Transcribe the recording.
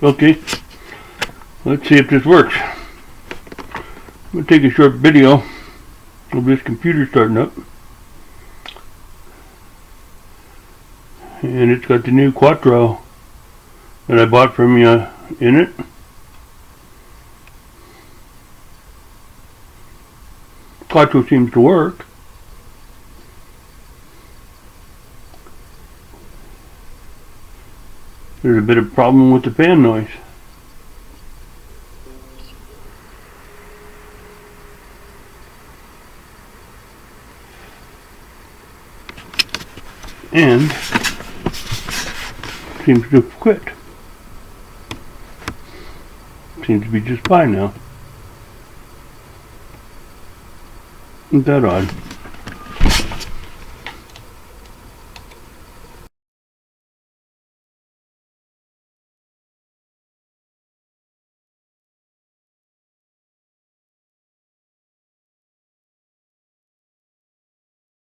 Okay, let's see if this works. I'm going to take a short video of this computer starting up. And it's got the new Quadro that I bought from you in it. Quadro seems to work. There's a bit of problem with the fan noise. And seems to have quit. Seems to be just fine now. Isn't that odd?